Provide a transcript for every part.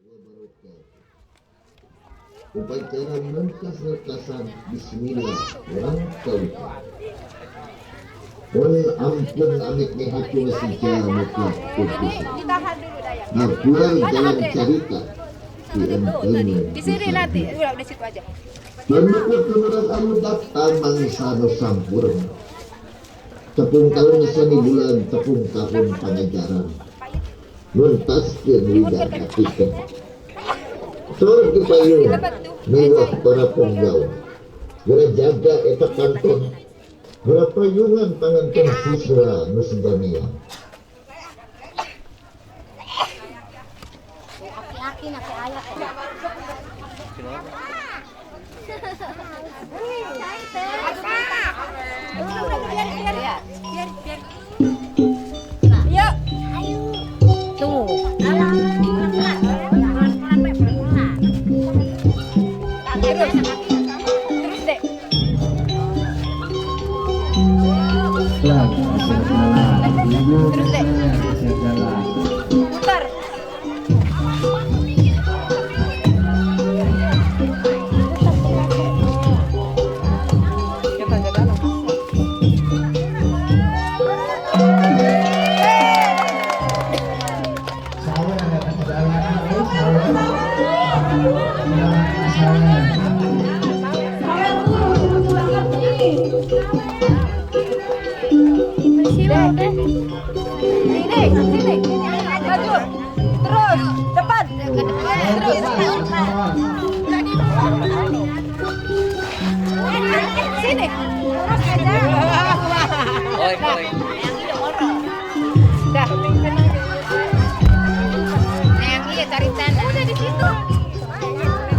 wabarakatuh. Upacara mengkas-rekasan bismillah orang tauhid. Wal ampun amit hati masih maka putus. Ngapuran jalan cerita di entengnya. Di sini nanti, udah di situ aja. Menurut kemudian anu datang mangsano sampurna. Tepung tahun seni bulan tepung tahun pengajaran. Nuntaskeun widah hatikeun. Soal dipayung mewah para penggawa. Gura jaga eta kanton. Gura payungan panganten siswa nu sedamia. Aki-aki nake ayat. Biar. Ayo. Tuh. Terus deh. Terus deh. Putar. Sini. Maju. Terus, depan. Terus. Sini. Dah. Yang iya cari tanah. Udah di situ.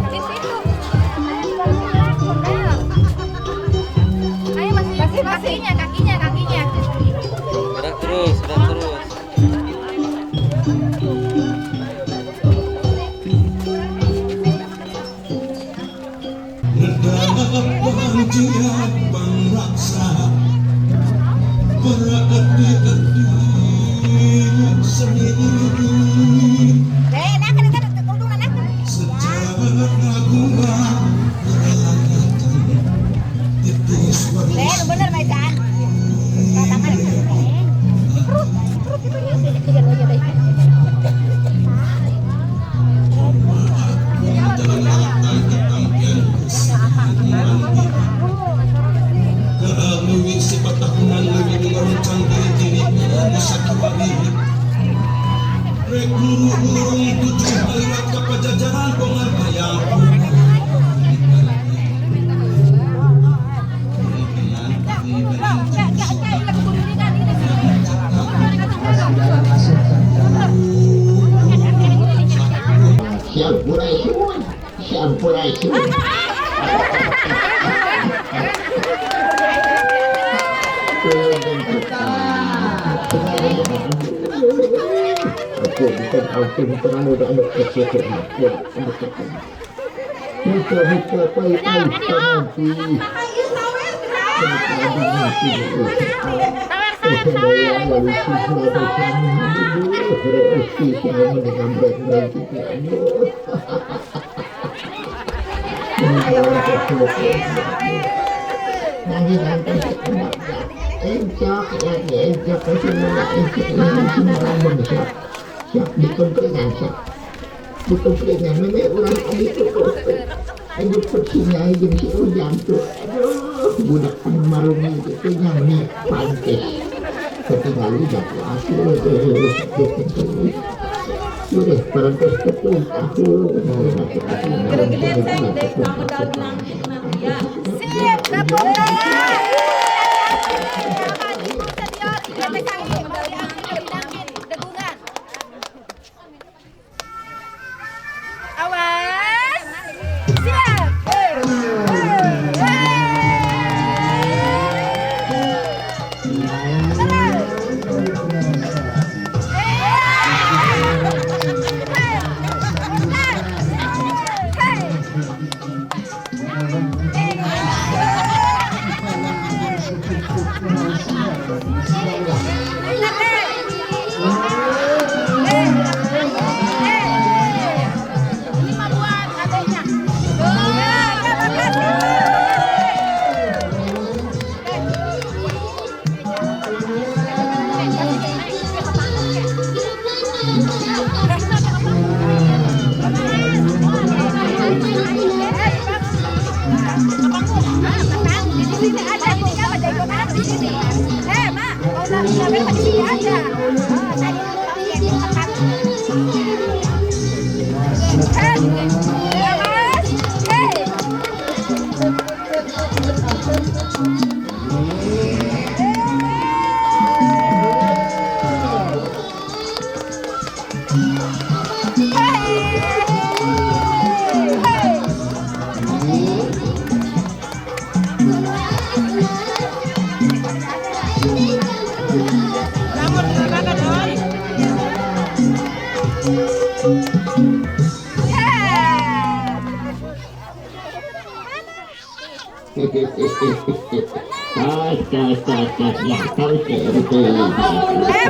Di situ. Ayo masih kakinya. Gerak terus. Jiat pangraksa berarti sendiri sejak gua titis Bener Maisan. Luwih sifat tahunan luwih mengoncang diri sakit bari. Rek guru-guru tujuh lewat ke pajajaran kongan bayang. Syampurai. Aku bukan udah anak kecil siap dikomprengan mana orang itu aduh persinyai jadi si ujang tuh aduh budak pemarungi itu nyanyi pantes ketinggalan jatuh aku udah parantos ketum aku Siap, gabung Awas. Siap. Hey.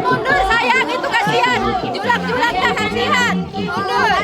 Mundur sayang, itu kasihan. Julak-julak dah kasihan. Mundur.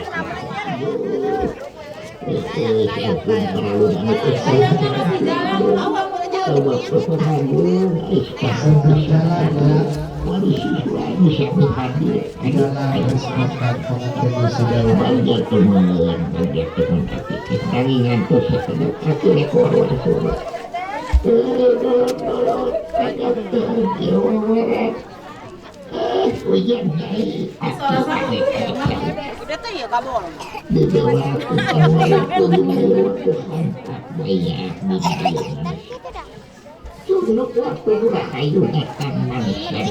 Udah tuh ya kamu. Suluk waktu rahayu datang manusia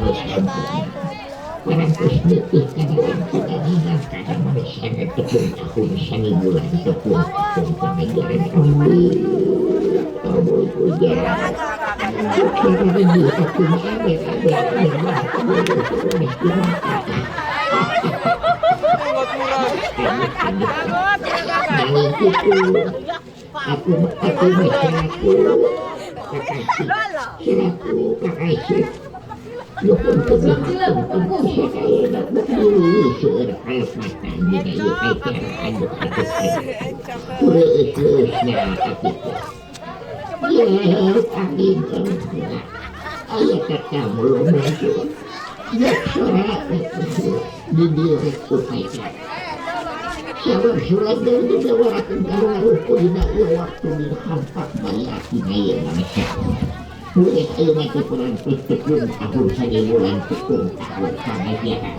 orang kosmetik kadang kita kadang manusia tepung tahun sani bulan tepung pengajaran kamu itu jarang cara ini aku surat dari diwarakan kalau tidak waktu dihampak banyak dinaya manusia. Mulai ayo mati kurang tepung tahun sani bulan tepung tahun pengajaran.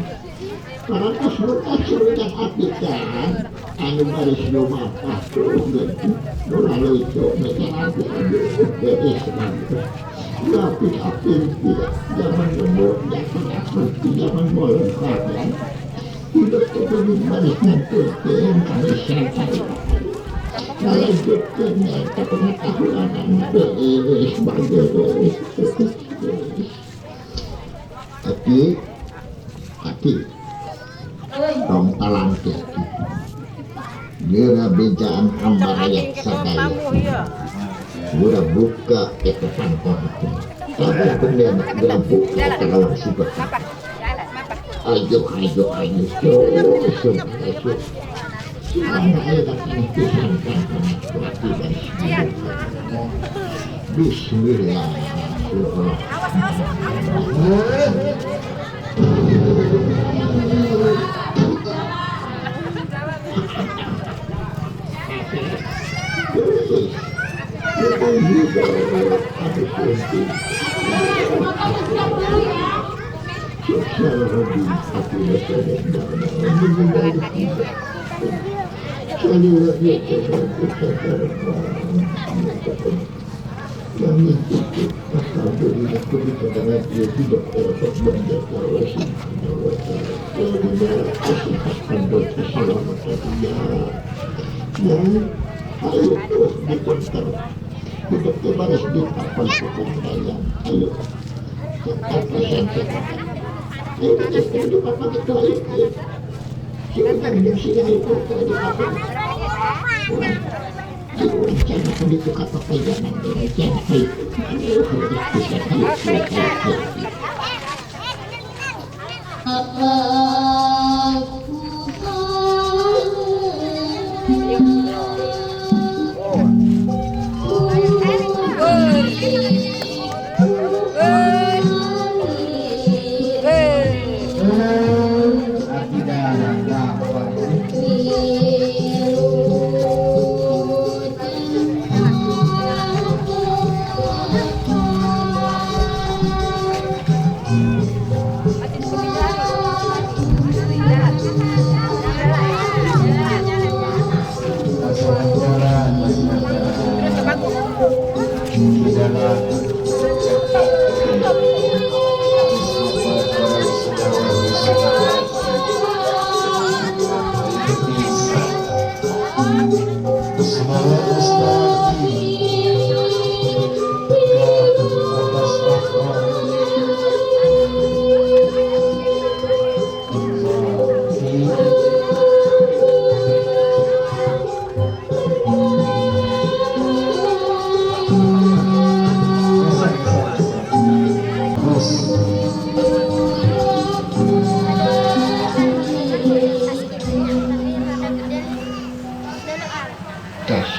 Para kosmokas apikan anu baris rumah pasung lalu itu mereka dari Islam. Tapi tidak zaman lembut dan seperti zaman boleh kalian. Hidup itu baris nanti yang kami syaitan. Lanjutkannya ke pengetahuan sebagai hati tong talantik gira bejaan hamba rakyat sadaya udah buka itu pantong tapi kemudian udah buka kalau sibuk ayo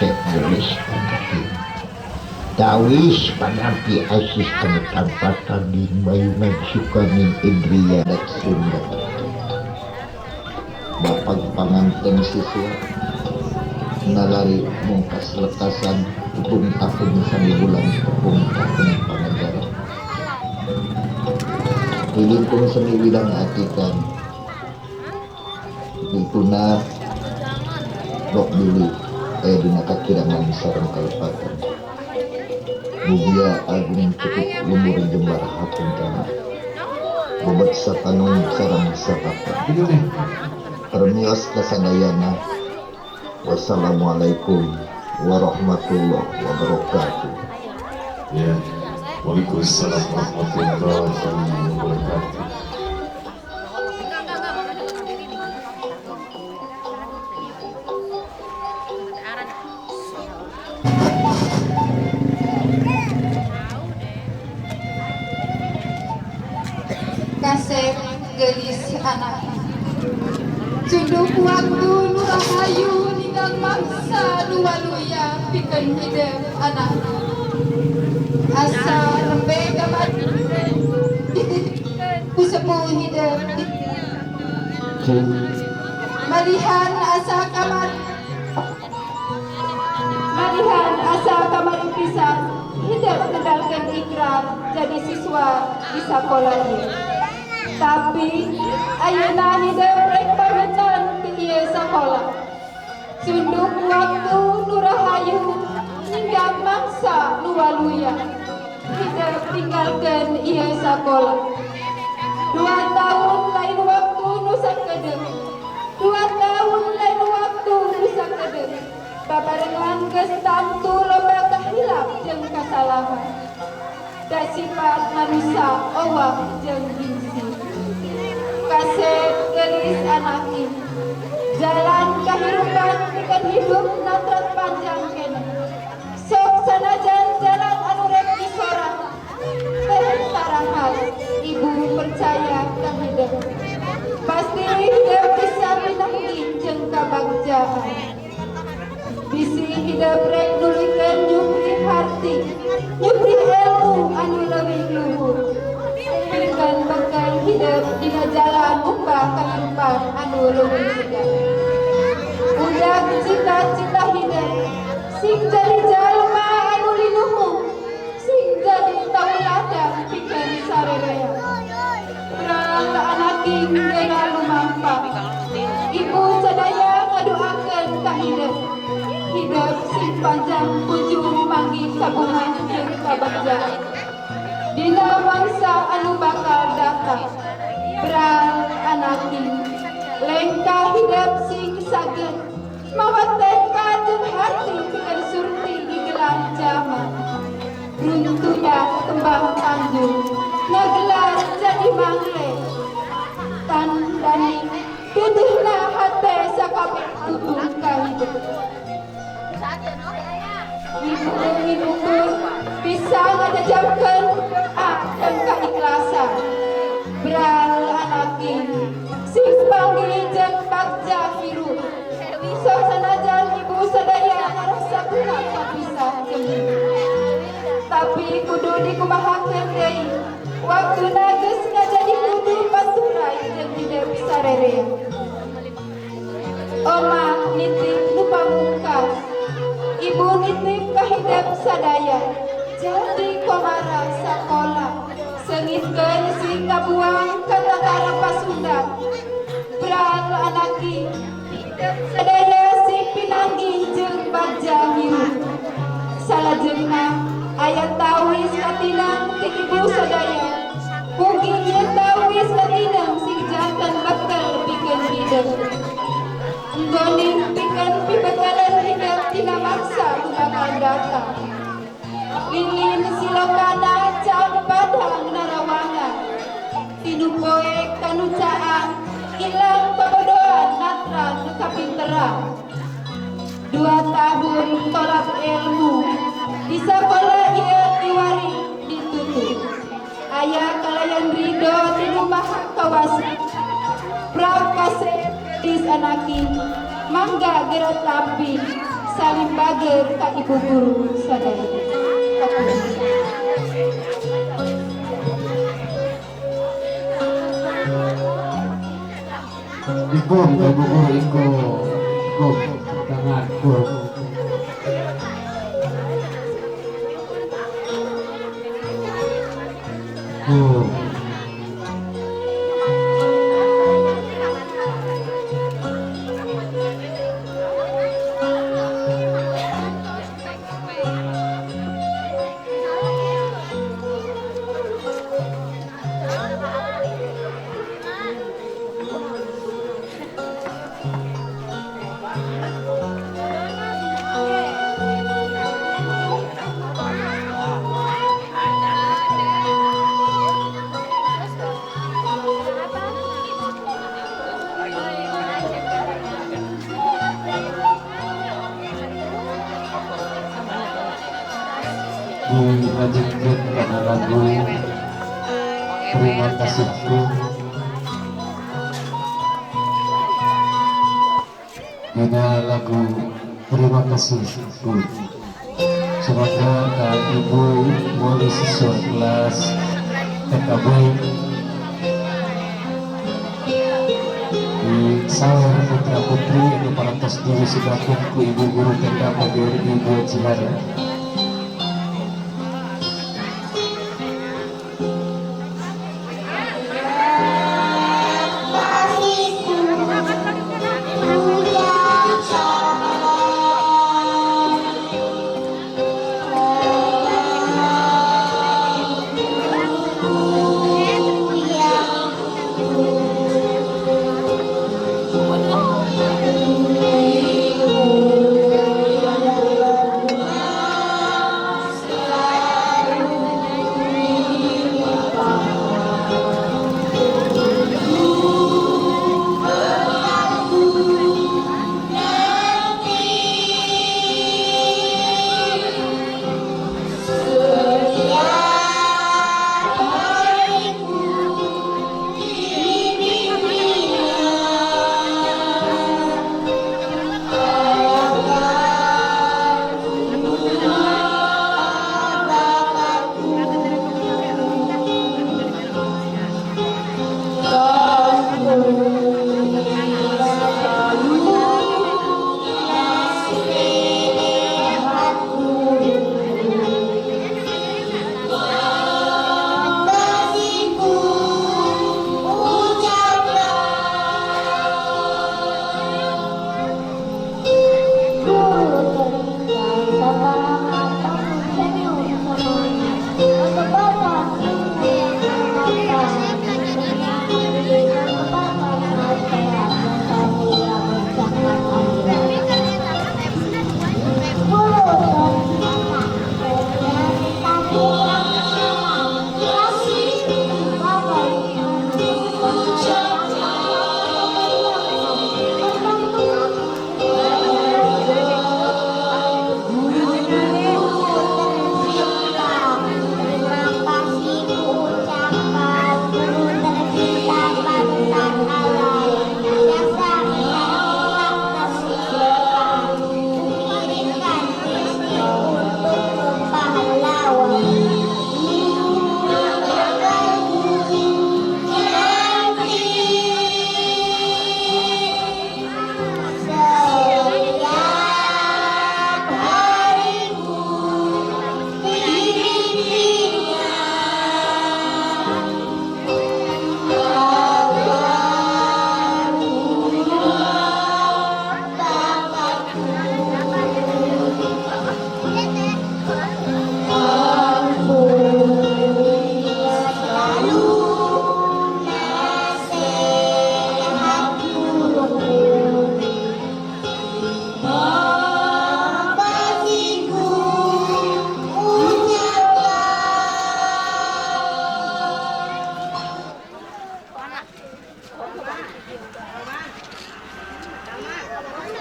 Sekulis panati Tawis panampi asis penetampatan di mayungan sukaning Indria dan Sunda Bapak panganten siswa nalari mungkas lekasan hukum takun sami bulan hukum takun panegara dilingkung seni widang atikan dituna rok dulu dina kakirangan sarang kalpatan Mugia agung cukup lumur jembar hapun tanah bobot satanung sarang sapatan permios kasadayana wassalamualaikum warahmatullahi wabarakatuh. Ya, waalaikumsalam warahmatullahi wabarakatuh. Kasep gelis anak Sunduk waktu nurahayu ningang mangsa luwaluya pikeun hidup anak asa lembe gamat kusepuh hidup malihan asa kamar pisan hidup kendalkan ikrar jadi siswa di sekolah ini. Tapi ayeuna hidup rek pamitan di ieu sakola. Sunduk waktu nu rahayu hingga mangsa nu waluya. Hidup tinggalkeun ieu sakola. 2 tahun lain waktu nu sakedeuk. 2 tahun lain waktu nu sakedeuk. Babarengan geus tantu loba kahilap jeung kasalahan. Da sifat manusia owah jeung gengsi. Kasep gelis anak ini jalan kehidupan ikan hidup natrat panjang kene sok sanajan jalan anu rek disorang teh tarahal ibu percaya ka hidup pasti hidup bisa pinanggi jeung kabagjaan bisi hidup rek nulikeun nyupri harti nyupri ilmu anu leuwih luhur pikeun bekal hidup dina jalan ubah kehidupan anu leuwih segar. Udah cita-cita hidup sing jadi jalma anu linuhu sing jadi tauladan pikeun sarerea. Urang anaki geuna lumampa. Ibu sadaya ngadoakeun ka hidup. Hidup sing panjang ujung manggi sabungan jeung kabagjaan. Dina mangsa anu bakal datang beral anaki lengka hidup sing saged mawa tekad jeung hati pikeun surti digelar jaman runtuhnya kembang tanjung ngagelar jadi mangle tandani tuduhna hate sakabeh tuduh ka hidup ibu bisa ngajajabkeun akan keikhlasan beral anaki sing panggih jeung bagja hirup sok sanajan ibu sadaya ngarasa guna kapisah jeung tapi kudu dikumahakeun deui waktuna geus ngajadi kudu paturai jeung hidup sarerea omah nitip nu pamungkas ibu nitip ka hidup sadaya jadi komara sakola sengitkeun sing kabuang ka tatara Pasundan beral anaki sadaya sing pinanggi jeung bagja hirup salajengna aya tawis katinang ti ibu sadaya mugi ieu tawis katinang sing janten bekal pikeun hidup nggoning pikeun pibekalan hidup tina mangsa nu bakal datang lilin silokana can padang narawangan tinupoe kanu caang ilang pabodohan natran kapinteran 2 tahun tolak ilmu di sekolah ieu diwari ditutup aya kalayan ridho tinu maha kawasa prakase dis anaki mangga geura tapi salim bager ka ibu guru sadaya. Ikom, ibu guru ikom, tangan ikom. Dilanjutkan pada lagu Terima Kasihku. Ini lagu Terima Kasihku. Semoga Kak Ibu boleh siswa kelas TKB di Sawar Putra Putri ini parantos diri sudah ku Ibu Guru TK PGRI Ibu Cihara.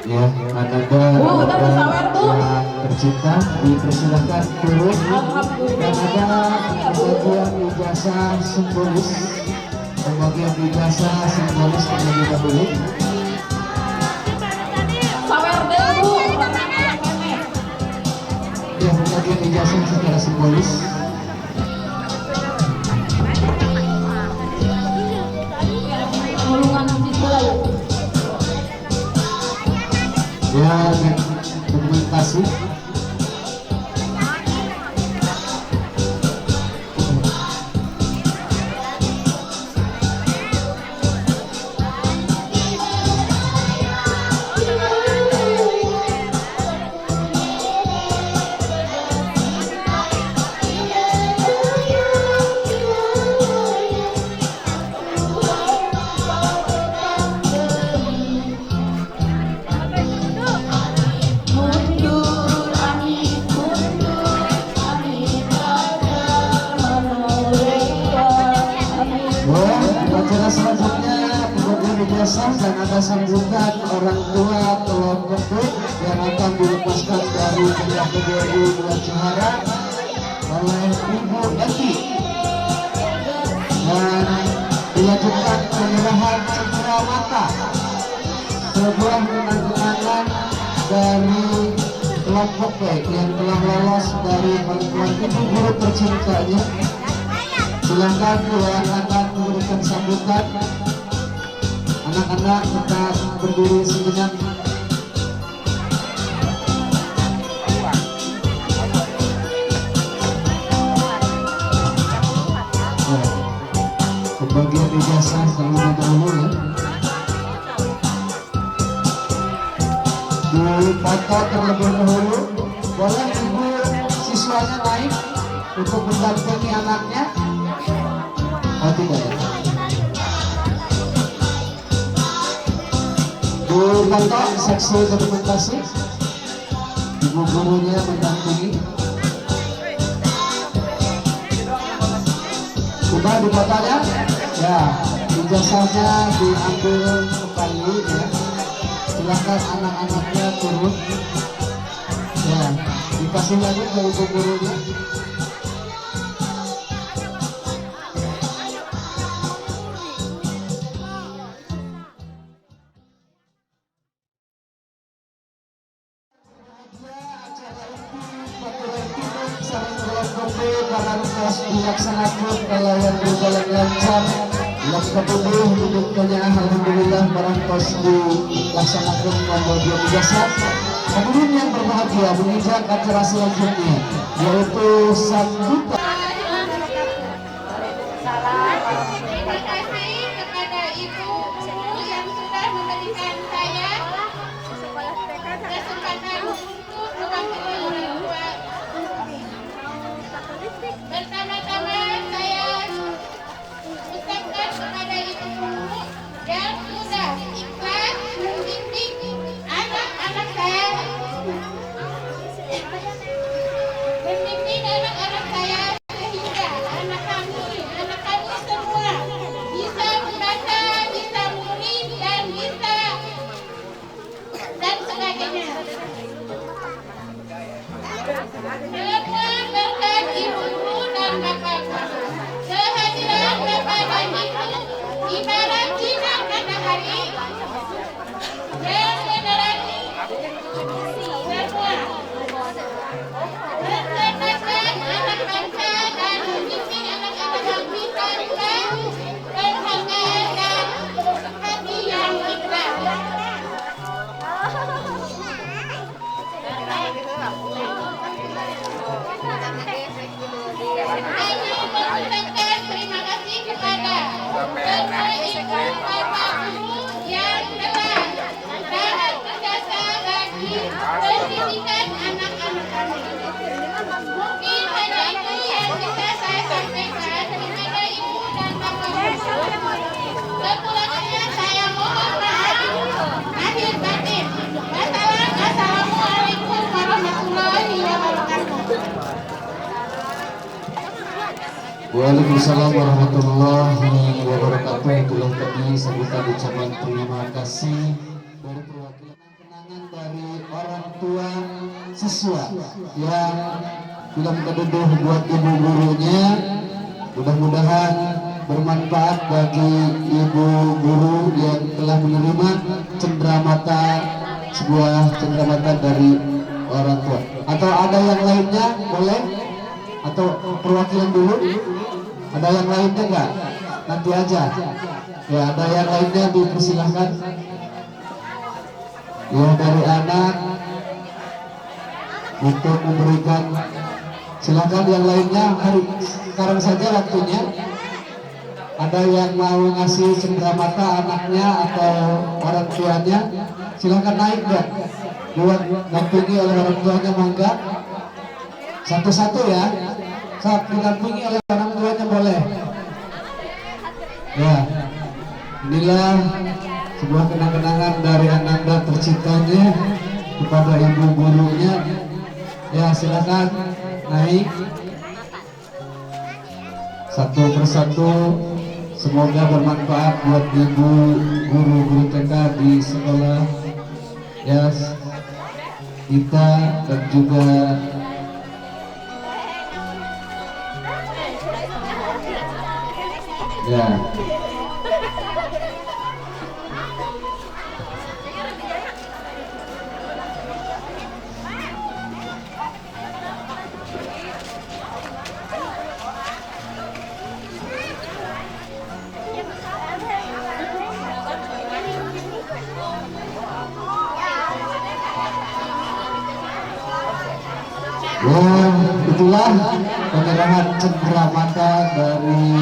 Ya, ada yang tercinta dipersilakan turun dan ada pembagian ijazah simbolis terlebih dahulu. Sawer deh Bu. ijazah secara simbolis. Ya, dokumentasi. Acara selanjutnya pembagian ijazah dan ada sambutan orang tua kelompok yang akan dilepaskan dari Bendera PGRI Bulan Cihara oleh Ibu Eti, dan dilanjutkan penyerahan cendera mata, sebuah penandatangan dari kelompok B yang telah lolos dari bantuan ibu guru tercintanya. Silakan yang akan memberikan sambutan. Anak-anak kita berdiri sejenak. Pembagian ijazah terlebih dahulu ya. Dipoto terlebih dahulu. Boleh ibu siswanya naik untuk mendampingi anaknya. Oh tidak ya. Dipoto seksi dokumentasi. Ibu gurunya mendampingi. Sudah dipoto-nya? Ya, ijazahnya diambil kembali ya. Silakan anak-anaknya turun. Ya, dikasih lagi ke ibu gurunya. Dilaksanakan pelayan berjalan lancar. Yang kedua dibukanya alhamdulillah barangkos dilaksanakan pembagian ijazah. Kemudian yang berbahagia menginjak acara selanjutnya yaitu sambutan. Terima kasih kepada ibu yang sudah memberikan saya kesempatan untuk mewakili orang tua. Pertama-tama saya ucapkan kepada ibu guru yang sudah ikhlas membimbing anak-anak saya, sehingga anak kami semua bisa membaca, bisa menulis dan sebagainya. Semua berkat ibu guru dan bapak guru. Kehadiran bapak dan ibu ibarat sinar matahari yang menerangi semua. Mencerdaskan anak bangsa dan membimbing anak-anak kita dengan perhargaan dan hati yang ikhlas. Kami mengucapkan terima kasih kepada semua ibu bapak guru yang telah sangat berjasa bagi pendidikan anak-anak kami. Mungkin hanya itu yang bisa saya sampaikan kepada ibu dan bapak guru. Sekurang-kurangnya saya mohon maaf lahir batin. Wassalamualaikum warahmatullahi wabarakatuh. Waalaikumsalam warahmatullahi wabarakatuh. Itulah tadi sambutan ucapan terima kasih dari perwakilan kenangan dari orang tua siswa yang film keduduh buat ibu gurunya. Mudah-mudahan bermanfaat bagi ibu guru yang telah menerima cenderamata, sebuah cenderamata dari orang tua. Atau ada yang lainnya boleh? Atau perwakilan dulu? Ada yang lainnya enggak? Nanti aja. Ya, ada yang lainnya dipersilahkan. Ya, dari anak untuk memberikan, silakan yang lainnya sekarang saja waktunya. Ada yang mau ngasih cenderamata anaknya atau orang tuanya, silakan naik deh. Didampingi oleh orang tuanya, mangga. Satu-satu ya. Saat didampingi oleh orang tuanya boleh. Ya, inilah sebuah kenang-kenangan dari Ananda terciptanya kepada ibu gurunya. Ya, silakan naik satu persatu. Semoga bermanfaat buat ibu guru TK di sekolah ya kita dan juga ya. Ya, itulah penyerahan cenderamata dari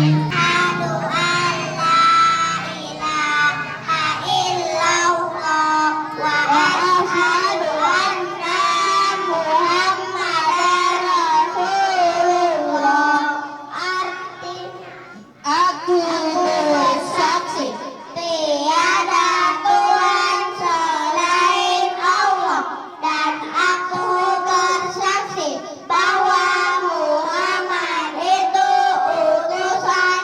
bahwa Muhammad itu utusan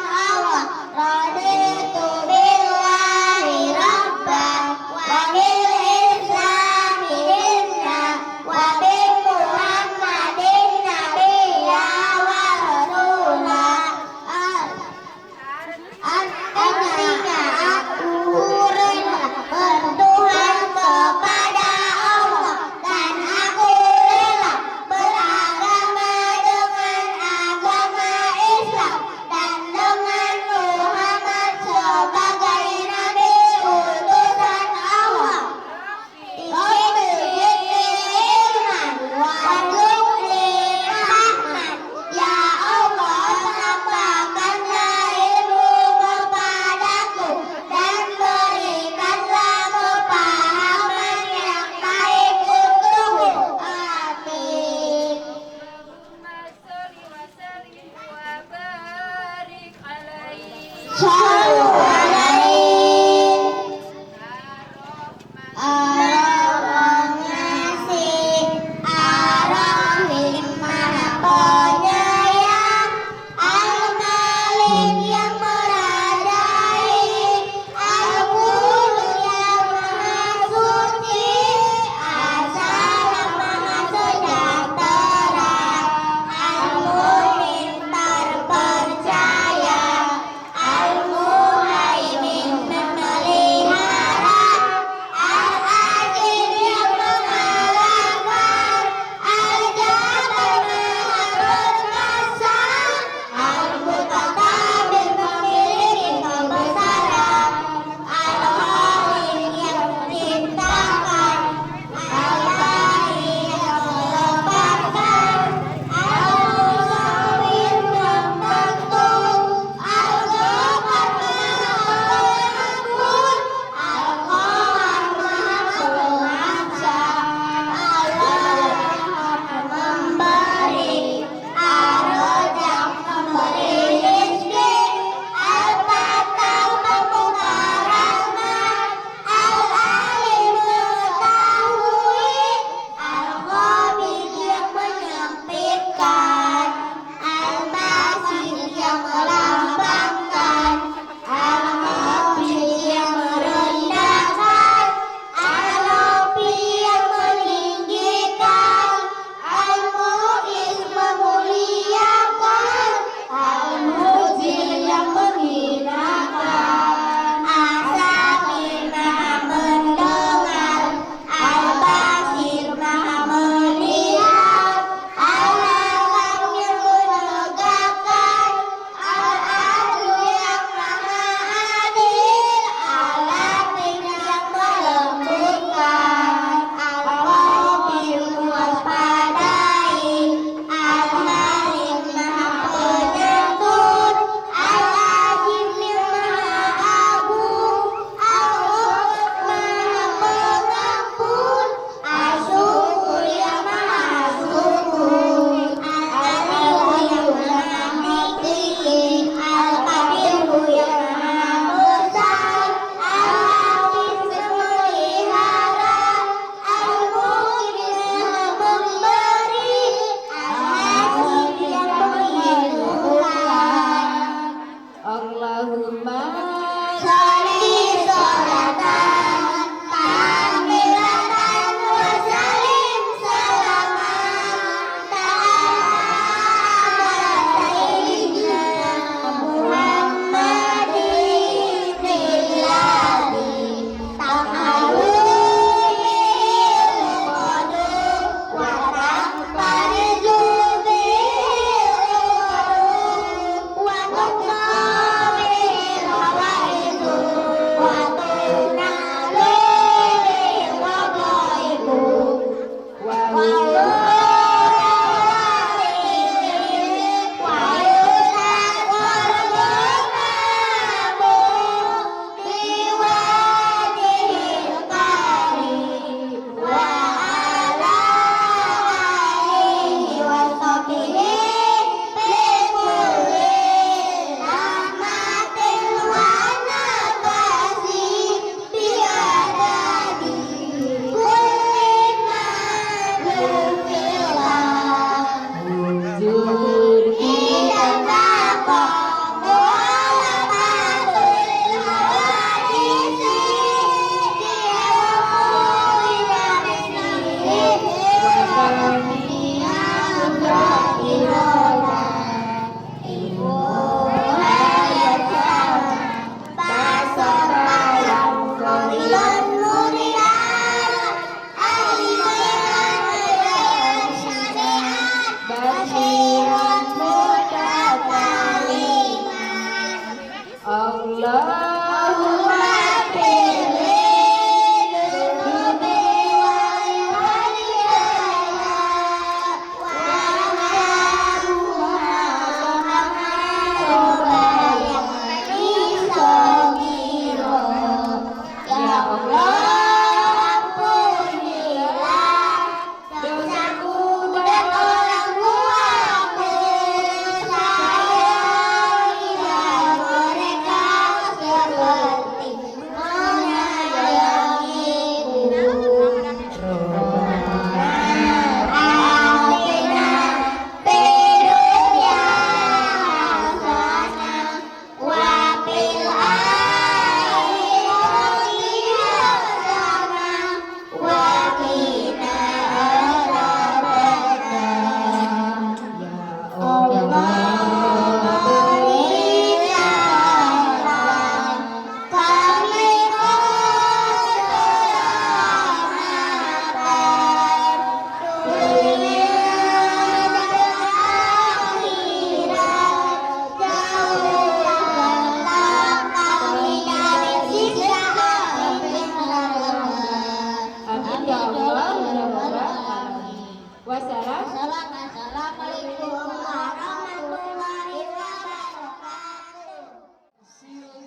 Ya Allah, ya Rabbal Alamin. Wassalam. Assalamualaikum warahmatullahi wabarakatuh.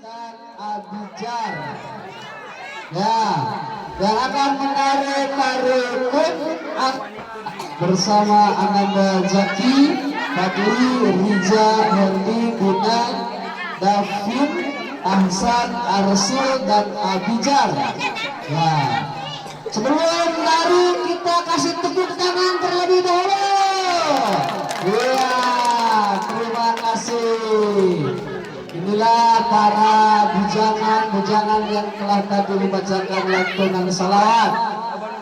Dan Abijar ya yang akan menarik tarikun bersama Ananda Zaki, Fadli, Riza, Herdi, Gunan, Davin, Ahsan, Arsil, dan Abijar. Ya, sebelum menarik kita kasih tepuk tangan terlebih dahulu. Ya, terima kasih. Inilah para bujangan yang telah tadi dibacakan lantunan salawat.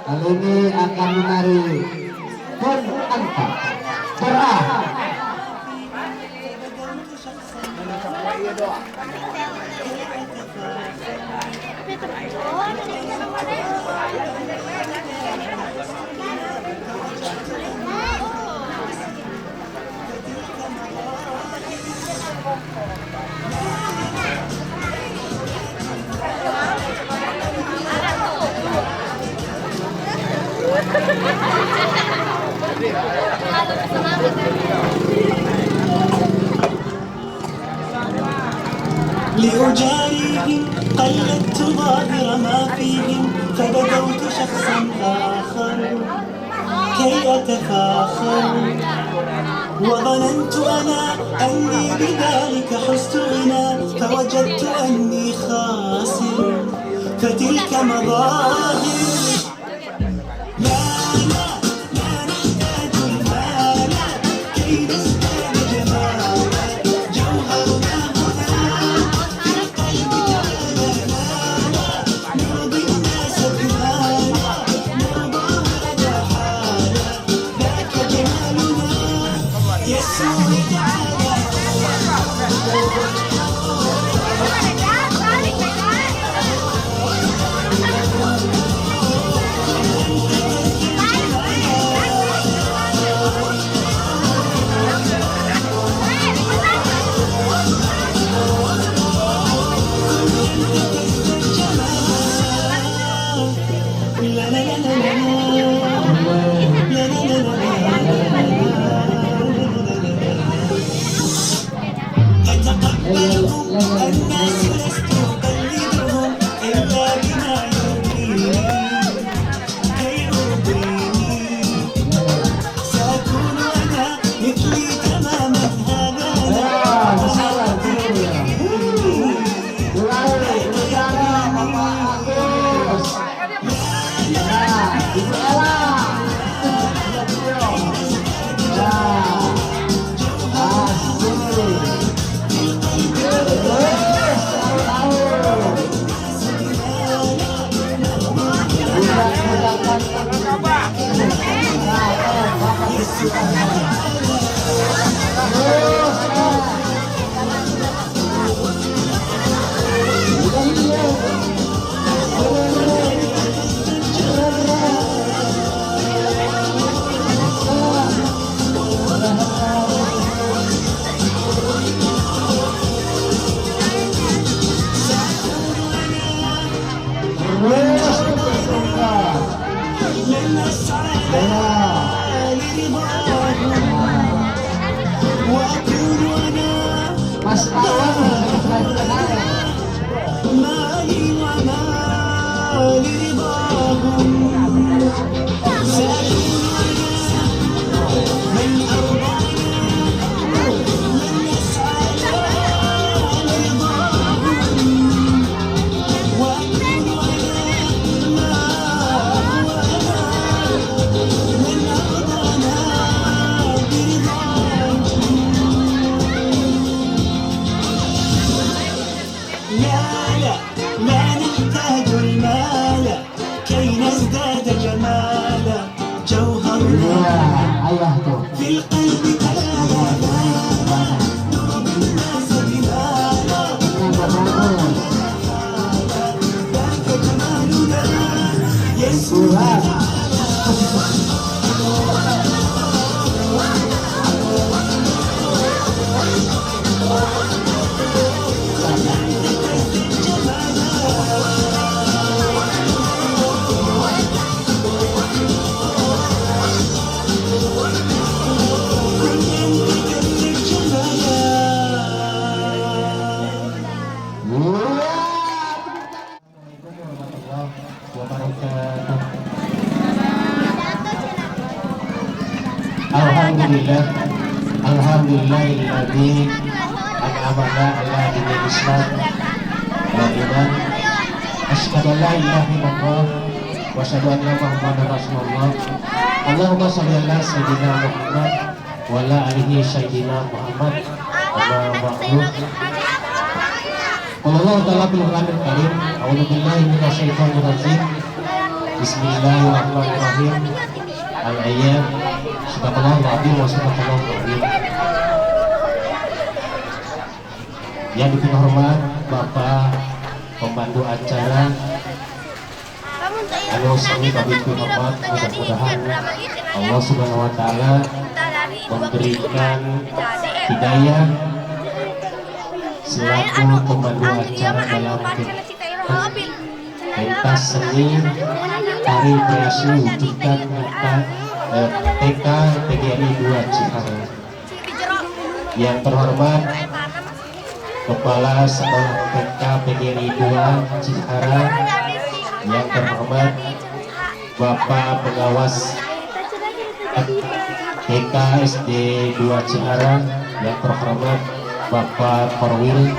Kali ini akan menari pun antar berah. لأجاريهم قلدت ظاهر ما فيهم فبدوت شخصا آخر كي أتفاخر وظننت أنا أني بذلك حزت غنى فوجدت أني خاسر فتلك مظاهر لا نحتاج المال كي نزداد جمالا جوهرنا الناس لست أقلدهم إلا بما يرضيني كي يرضيني سأكون أنا مثلي تماما Mas Awan مالي ومالي رضاهم سأكون أنا من أرضانا من يسعى لرضاهم وأكون أنا ما هو أنا من أرضانا برضاهم لا نحتاج المال كي نزداد جمالا جوهرنا ayah tuh في القلب كلالا نرضي الناس بمالا ذاك جمالنا يسوع Alhamdulillah, alhamdulillahilladzi an'amana ala dinil Islam wal iman. Asyhadu an la ilaha illallah wa asyhadu anna Muhammadar Rasulullah. Allahumma shalli ala sayyidina Muhammad wa ala alihi sayyidina Muhammad. Amma ba'du. Allah Ta'ala bil Qur'anil Karim, a'udzu billahi minasyaitonir rajim. Bismillahirrahmanirrahim. Al-ayat. Subhanallah wa subhanallah. Yang dihormat Bapak pembantu acara, anu sami kami hormat, mudah-mudahan Allah Subhanahu wa taala memberikan hidayah selaku pembantu acara dalam pentas seni tari kreasi wujudan TK PGRI 2 Cikarang. Yang terhormat Kepala Sekolah TK PGRI 2 Cikarang, yang terhormat Bapak Pengawas TK SD 2 Cikarang, yang terhormat Bapak Korwil.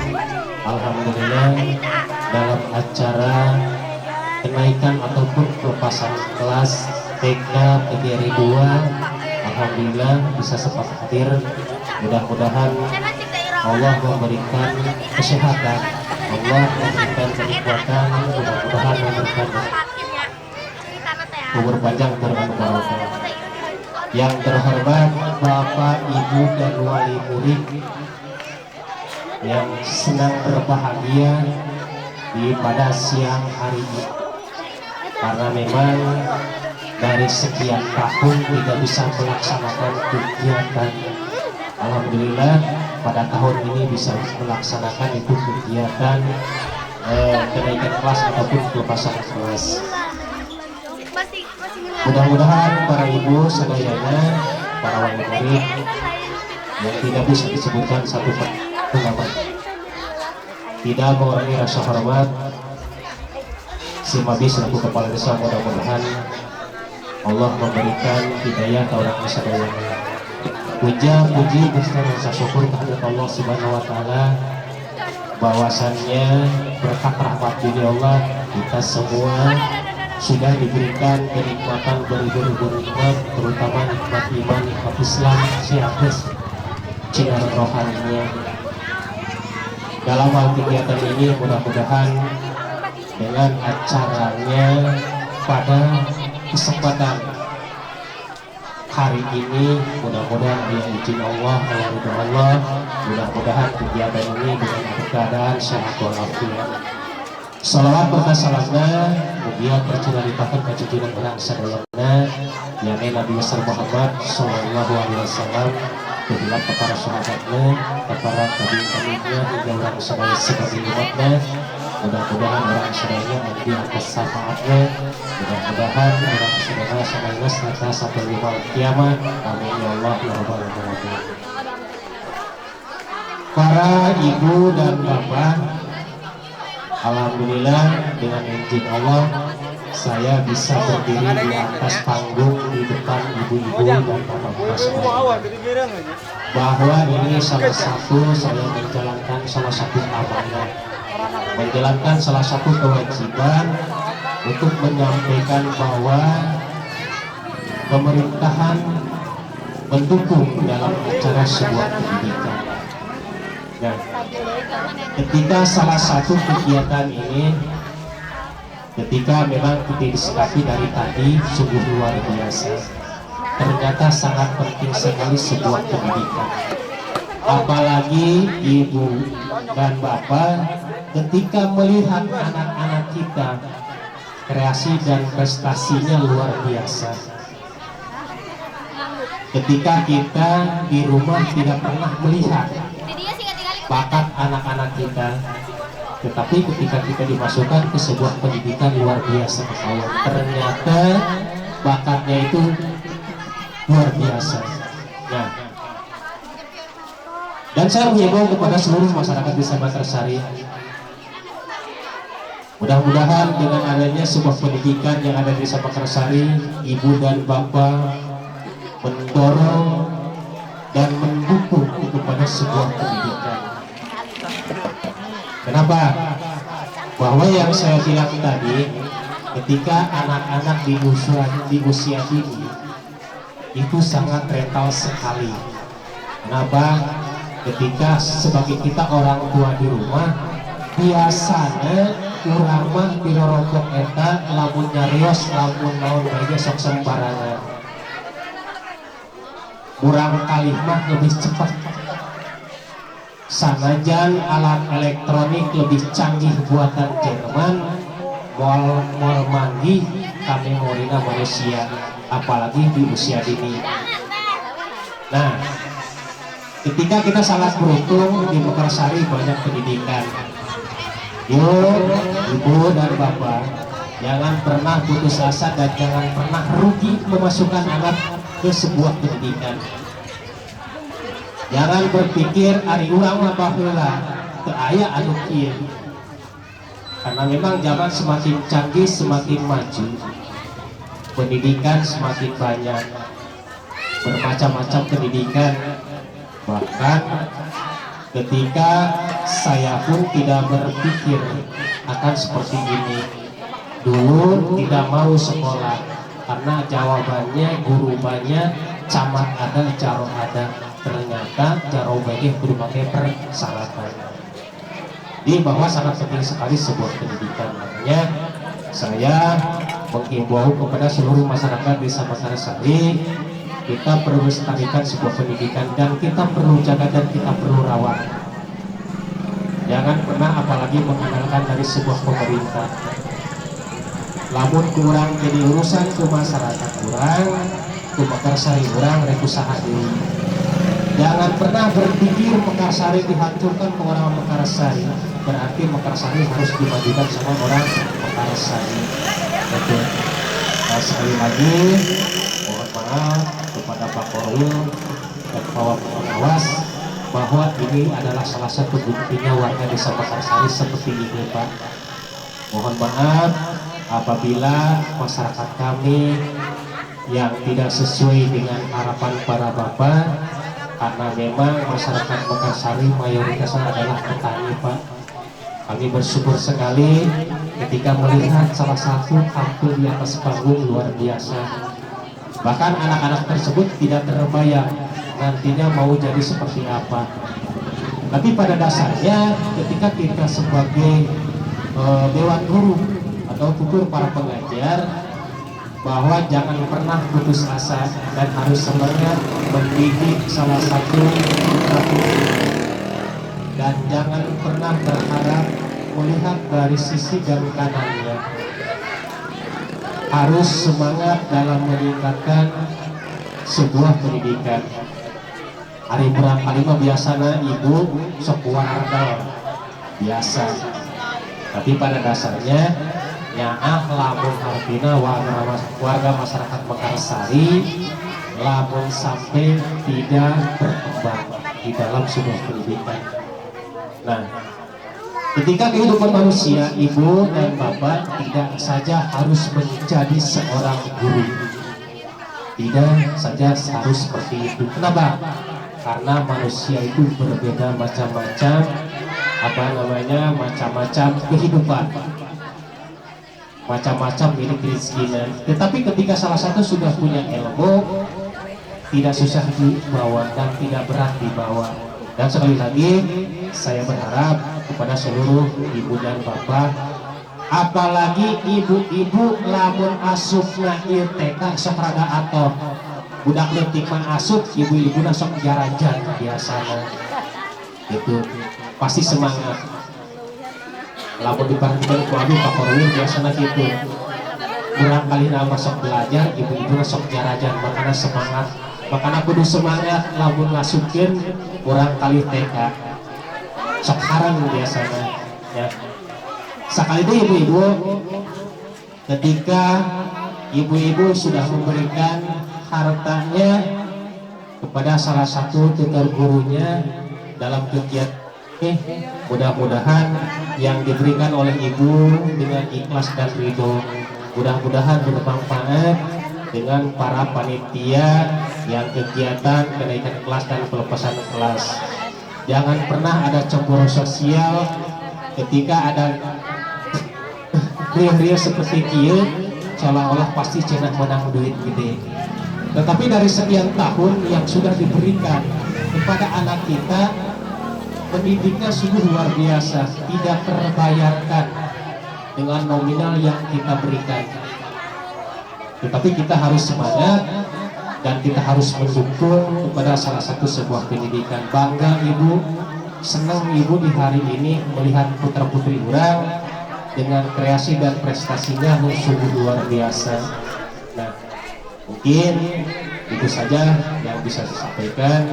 Alhamdulillah dalam acara kenaikan ataupun pelepasan kelas TK PGRI 2, alhamdulillah bisa sempat hadir. Mudah-mudahan Allah memberikan kesehatan, Allah memberikan kekuatan, mudah-mudahan memberikan umur panjang bermanfaat. Yang terhormat Bapak, Ibu, dan wali murid yang senang berbahagia pada siang hari ini, karena memang dari sekian tahun tidak bisa melaksanakan kegiatan. Alhamdulillah pada tahun ini bisa melaksanakan itu kegiatan kenaikan kelas ataupun pelepasan kelas. Mudah-mudahan para ibu sadayana, para wali murid yang tidak bisa disebutkan satu nama, tidak mengurangi rasa hormat si Mabis selaku kepala desa, mudah-mudahan Allah memberikan hidayah ke orang sadayana. Puji dan rasa syukur kehadirat Allah Subhanahu wa taala, bahwasannya berkat rahmat dari Allah kita semua sudah diberikan kenikmatan beribu-ribu nikmat, terutama nikmat iman, nikmat Islam, syahid, sinar rohaninya. Dalam hal kegiatan ini mudah-mudahan dengan acaranya pada kesempatan hari ini, mudah-mudahan dengan izin Allah, ridho Allah, mudah-mudahan kegiatan ini dengan keadaan sehat walafiat. Salawat berkah salamna mugia percurahipahkeun ka junjungan urang sadayana yakni Nabi besar Muhammad sallallahu alaihi wasallam, kehilangan para sahabatnya, para tabi'in-tabi'innya hingga orang sadaya sebagai umatnya. Mudah-mudahan orang sadaya nanti atas syafaatnya. Mudah-mudahan orang sadaya sadaya serta sampai lima kiamat. Amin ya Allah ya rabbal alamin. Para ibu dan bapak, alhamdulillah dengan izin Allah saya bisa berdiri di atas panggung di depan ibu-ibu dan bapak-bapak sekalian. Bahwa ini salah satu saya menjalankan salah satu amanah, menjalankan salah satu kewajiban untuk menyampaikan bahwa pemerintahan mendukung dalam acara sebuah pendidikan. Nah, ketika salah satu kegiatan ini, ketika memang kita disikapi dari tadi sungguh luar biasa, ternyata sangat penting sekali sebuah pendidikan. Apalagi ibu dan bapak ketika melihat anak-anak kita kreasi dan prestasinya luar biasa. Ketika kita di rumah tidak pernah melihat bakat anak-anak kita, tetapi ketika kita dimasukkan ke sebuah pendidikan luar biasa, ternyata bakatnya itu luar biasa. Nah, dan saya menghimbau kepada seluruh masyarakat desa Batarsari, mudah-mudahan dengan adanya sebuah pendidikan yang ada di desa Batarsari, ibu dan bapak mendorong dan mendukung kepada sebuah pendidikan. Kenapa? Bahwa yang saya bilang tadi, ketika anak-anak di usia dini itu sangat rental sekali. Kenapa? Ketika sebagai kita orang tua di rumah, biasanya urang mah dirorokok eta lamun nyarios lamun naon bae sok sembarangan. Urang kalih mah lebih cepat. Sanajan alat elektronik lebih canggih buatan Jerman, moal mandi ka memorina manusia, apalagi di usia dini. Nah, ketika kita sangat beruntung di Mekarsari banyak pendidikan. Yuk, ibu dan bapak, jangan pernah putus asa dan jangan pernah rugi memasukkan anak ke sebuah pendidikan. Jangan berpikir ari urang mah baheula teu aya anu kieu. Karena memang zaman semakin canggih, semakin maju, pendidikan semakin banyak, bermacam-macam pendidikan. Bahkan ketika saya pun tidak berpikir akan seperti ini, dulu tidak mau sekolah karena jawabannya guru banyak, camat ada, caro ada. Ternyata jaro bagi kudu pakai persyaratan. Di bahwa sangat penting sekali sebuah pendidikan. Makanya saya menghimbau kepada seluruh masyarakat desa Mekarsari, kita perlu melestarikan sebuah pendidikan dan kita perlu jaga dan kita perlu rawat. Jangan pernah apalagi mengandalkan dari sebuah pemerintah. Lamun kurang jadi urusan ke masyarakat kurang, ke Mekarsari kurang, rek usaha deui. Jangan pernah berpikir Mekarsari dihancurkan ke orang Mekarsari, berarti Mekarsari harus dimajukan sama orang Mekarsari. Betul. Nah, sekali lagi mohon maaf kepada Pak Korwil dan Pak Pengawas bahwa ini adalah salah satu buktinya warga desa Mekarsari seperti ini, Pak. Mohon maaf apabila masyarakat kami yang tidak sesuai dengan harapan para bapak, karena memang masyarakat Mekarsari mayoritasnya adalah petani, Pak. Kami bersyukur sekali ketika melihat salah satu tampil di atas panggung luar biasa. Bahkan anak-anak tersebut tidak terbayang nantinya mau jadi seperti apa. Tapi pada dasarnya ketika kita sebagai dewan guru atau tutur para pengajar, bahwa jangan pernah putus asa dan harus semangat mendidik salah satu putra dan jangan pernah berharap melihat dari sisi dan kanannya. Harus semangat dalam meningkatkan sebuah pendidikan. Hari berang kalima biasanya ibu sok warga biasa, tapi pada dasarnya nyaah lamun hartina warga masyarakat Mekarsari lamun sampai tidak berkembang di dalam sebuah pendidikan. Nah, ketika kehidupan manusia, ibu dan bapak tidak saja harus menjadi seorang guru, tidak saja harus seperti itu. Kenapa? Karena manusia itu berbeda macam-macam, macam-macam kehidupan, macam-macam milik kemiskinan. Tetapi ketika salah satu sudah punya ilmu, tidak susah dibawa dan tidak berat dibawa. Dan sekali lagi saya berharap kepada seluruh ibu dan bapak, apalagi ibu-ibu lamun asupna ieu TK sok rada atoh, budak leutik mah asup, ibu-ibu na sok jarajan biasana. Itu pasti semangat. Lamun diperhatikan ku abi Pak Korwil biasanya gitu. Kurang kali nama sok belajar, ibu-ibu sok jarajan, makanya semangat. Makanya kudu semangat lamun ngasupkeun kurang kali TK. Sok harang biasanya ya. Sekali itu ibu-ibu ketika ibu-ibu sudah memberikan hartanya kepada salah satu tutor gurunya dalam kegiatan ini, mudah-mudahan yang diberikan oleh ibu dengan ikhlas dan ridho, mudah-mudahan bermanfaat dengan para panitia yang kegiatan kenaikan kelas dan pelepasan kelas. Jangan pernah ada cemburu sosial ketika ada ria-ria seperti kia, seolah-olah pasti cenah menang duit gede. Tetapi dari sekian tahun yang sudah diberikan kepada anak kita, pendidiknya sungguh luar biasa, tidak terbayarkan dengan nominal yang kita berikan. Tetapi kita harus semangat dan kita harus mendukung kepada salah satu sebuah pendidikan. Bangga ibu, senang ibu di hari ini melihat putra-putri orang dengan kreasi dan prestasinya yang sungguh luar biasa. Nah, mungkin itu saja yang bisa saya sampaikan.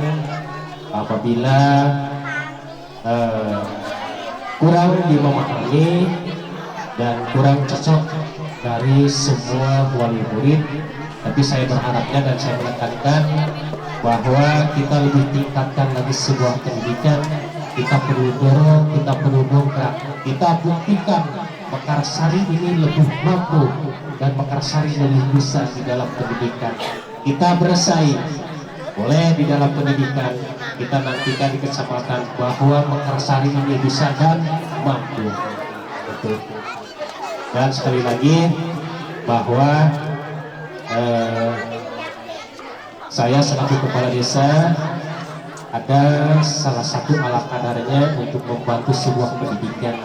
Apabila kurang dimahami dan kurang cocok dari semua wali murid, tapi saya berharapnya dan saya menekankan bahwa kita lebih tingkatkan lagi sebuah pendidikan. Kita perlu dorong, kita perlu dongkrak, kita buktikan Mekarsari ini lebih mampu dan Mekarsari lebih bisa di dalam pendidikan. Kita bersaing boleh di dalam pendidikan, kita nantikan di kecamatan bahwa Mekarsari ini bisa dan mampu. Betul. Dan sekali lagi bahwa saya selaku kepala desa ada salah satu ala kadarnya untuk membantu sebuah pendidikan.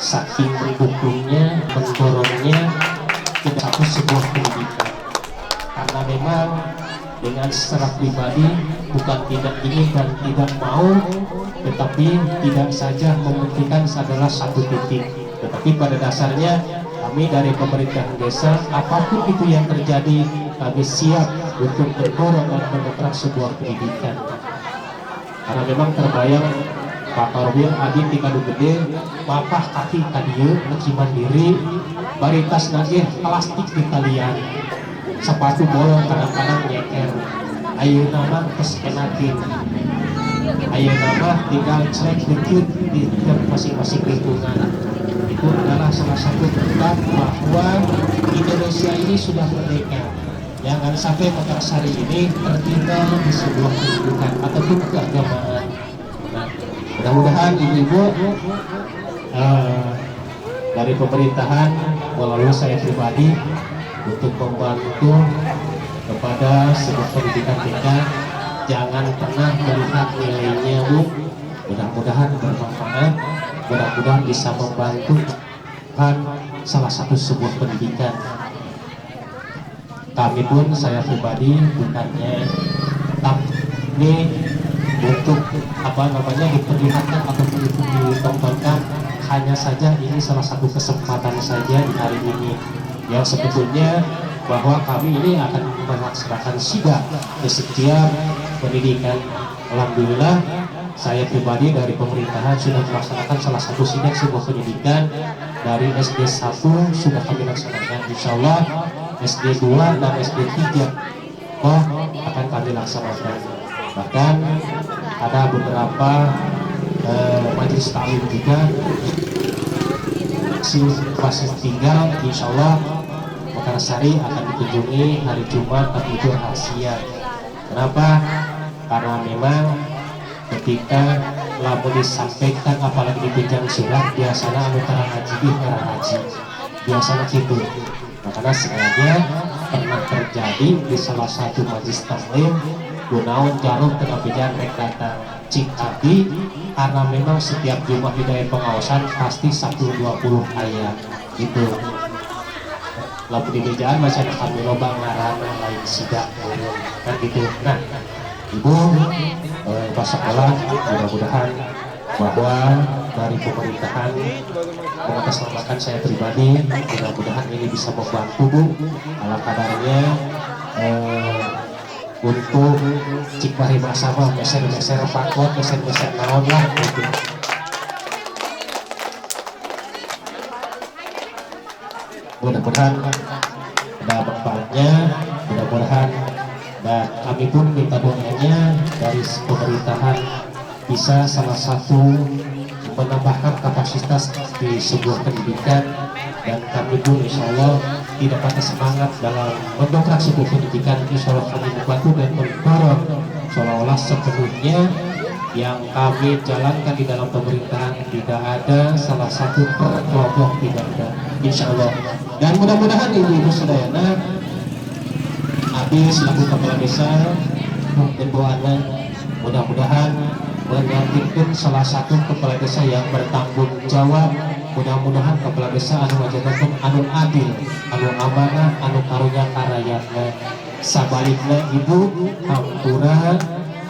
Saking mendukungnya, mendorongnya ke satu sebuah pendidikan. Karena memang dengan secara pribadi bukan tidak ingin dan tidak mau, tetapi tidak saja mementingkan adalah satu titik. Tetapi pada dasarnya kami dari pemerintahan desa, apapun itu yang terjadi, kami siap untuk mendorong dan mendongkrak sebuah pendidikan. Karena memang terbayang Pak Korwil Adi di Kadu Gede, papah kaki kadieu leki mandiri, baritas nagih plastik di kalian, sepatu bolong kadang-kadang nyeker, ayo nama keskenakin, ayo nama tinggal cek dikit di masing-masing lingkungan. Itu adalah salah satu tanda bahwa Indonesia ini sudah merdeka. Jangan sampai Mekarsari ini tertinggal di sebuah pendidikan ataupun keagamaan. Nah, mudah-mudahan ibu-ibu dari pemerintahan melalui saya pribadi untuk membantu kepada sebuah pendidikan kita, jangan pernah melihat nilainya bu. Mudah-mudahan bermanfaat, mudah-mudahan bisa membantu salah satu sebuah pendidikan. Kami pun saya pribadi bukannya tapi untuk diperlihatkan atau ditontonkan, hanya saja ini salah satu kesempatan saja di hari ini yang sebetulnya bahwa kami ini akan melaksanakan sidak di setiap pendidikan. Alhamdulillah saya pribadi dari pemerintahan sudah melaksanakan salah satu sidak sebuah pendidikan. Dari SD 1 sudah kami laksanakan, insya Allah SD 2 dan SD 3 akan kami laksanakan. Bahkan ada beberapa majelis taklim juga masih tinggal, insya Allah Mekarsari akan dikunjungi hari Jumat atau itu rahasia. Kenapa? Karena memang ketika lalu disampaikan apalagi dipinjam surat, biasanya antara ngaji di ngaji biasanya gitu. Makanya sengaja pernah terjadi di salah satu majelis taklim gunawan jarum tengah pijan rek datang cik abi, karena memang setiap Jumat di daerah pengawasan pasti 120 ayat gitu. Lalu di bejaan masih ada kami lobang ngarana lain sidak kan gitu. Nah ibu pas sekolah mudah-mudahan bahwa dari pemerintahan mengatasnamakan saya pribadi, mudah-mudahan ini bisa membantu bu ala kadarnya untuk cik bari sama meser-meser pakot, meser-meser naon lah gitu. Mudah-mudahan ada manfaatnya, mudah-mudahan dan kami pun minta doanya dari pemerintahan bisa salah satu menambahkan kapasitas di sebuah pendidikan, dan kami pun insya Allah tidak patah semangat dalam mendongkrak sebuah pendidikan, insya Allah kami membantu dan mendorong seolah-olah sepenuhnya yang kami jalankan di dalam pemerintahan tidak ada salah satu kelompok, tidak ada, insya Allah. Dan mudah-mudahan ibu-ibu sedayana Abi selaku kepala desa dan doanya mudah-mudahan menggantikan salah satu kepala desa yang bertanggung jawab. Mudah-mudahan kepala desa anu ngajabakeun anu adil, anu amanah, anu karunya karayatna. Sabalikna ibu hampura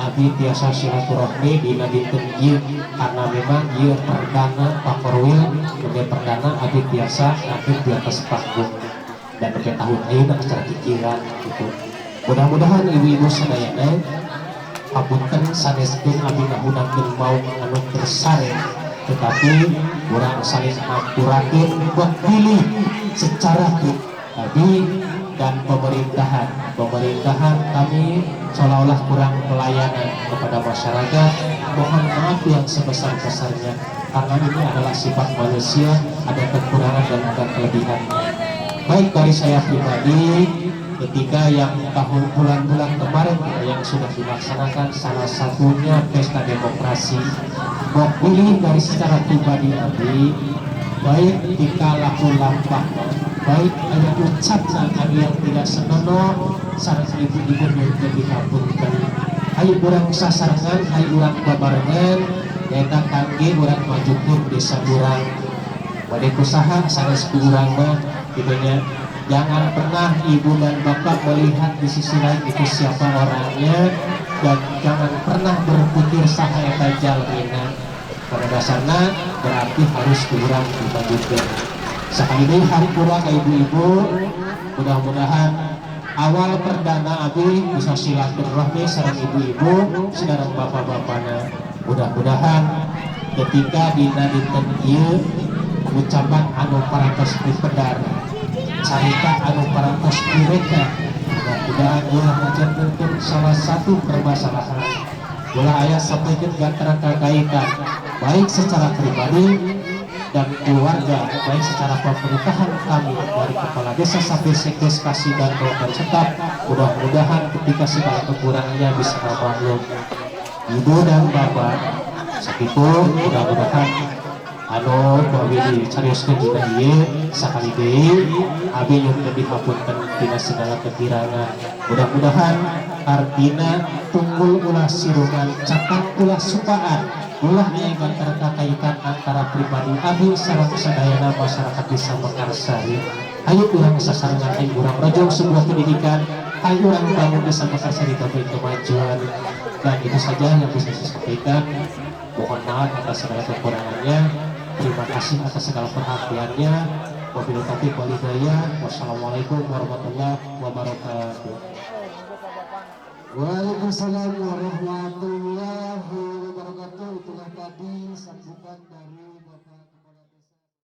abi tiasa silaturahmi dina dinten ieu karena memang ieu perdana Pak Korwil, sebagai perdana abi tiasa nanti di atas panggung dan pada tahun ayeuna acara pikiran gitu. Mudah-mudahan ibu-ibu sadayana papunten saneskeun abi ngahunakeun mau anu bersare, tetapi kurang saling ngaturkeun buat pilih secara tadi dan pemerintahan kami seolah-olah kurang pelayanan kepada masyarakat. Mohon maaf yang sebesar-besarnya karena ini adalah sifat manusia, ada kekurangan dan ada kelebihan. Baik dari saya pribadi, ketika yang tahun bulan-bulan kemarin yang sudah dilaksanakan salah satunya pesta demokrasi, mau pilih dari secara pribadi abi, baik ketika laku lampah, baik ada ucapna abi yang tidak senonoh sareng ibu-ibu yang jadi hapunten. Ayo urang sasarangan, ayo urang babarengan, eta kangge urang majukeun desa urang. Bade kusaha sanes ku urang mah gitunya. Jangan pernah ibu dan bapak melihat di sisi lain itu siapa orangnya, dan jangan pernah berpikir saha eta jalmina. Pada dasarnya berarti harus kurang dilanjutkan. Sekali ini hari kurang ibu-ibu, mudah-mudahan awal perdana abi bisa silaturahmi sareng ibu-ibu saudara bapak-bapakna. Mudah-mudahan ketika dina dinten ieu ucapan anu parantos dipedar, carita anu parantos direka, mudah-mudahan ulah ngajenkeun salah satu permasalahan, ulah aya sampaikeun gantara kaitan baik secara pribadi dan keluarga, baik secara pemerintahan kami dari kepala desa sampai sekdes kasih dan kelompok tetap. Mudah-mudahan ketika segala kekurangannya bisa termaklum ibu dan bapak segitu. Mudah-mudahan anu bagi dicarioskeun dina ieu sakali deui abi nyuhun lebih hapunten dina segala kekurangan. Mudah-mudahan artina tunggul ulah sirungan catat ulah supaan ulah aya gantara kakaitan antara pribadi abi sareng sadayana masyarakat desa Mekarsari. Ayo urang sasarangan, ayo urang rojong sebuah pendidikan, ayo urang bangun desa Mekarsari demi kemajuan. Dan itu saja yang bisa saya sampaikan. Mohon maaf atas segala kekurangannya. Terima kasih atas segala perhatiannya. Wabillahi taufiq wal hidayah. Wassalamualaikum warahmatullahi wabarakatuh. Waalaikumsalam warahmatullahi wabarakatuh. Itulah tadi sambutan dari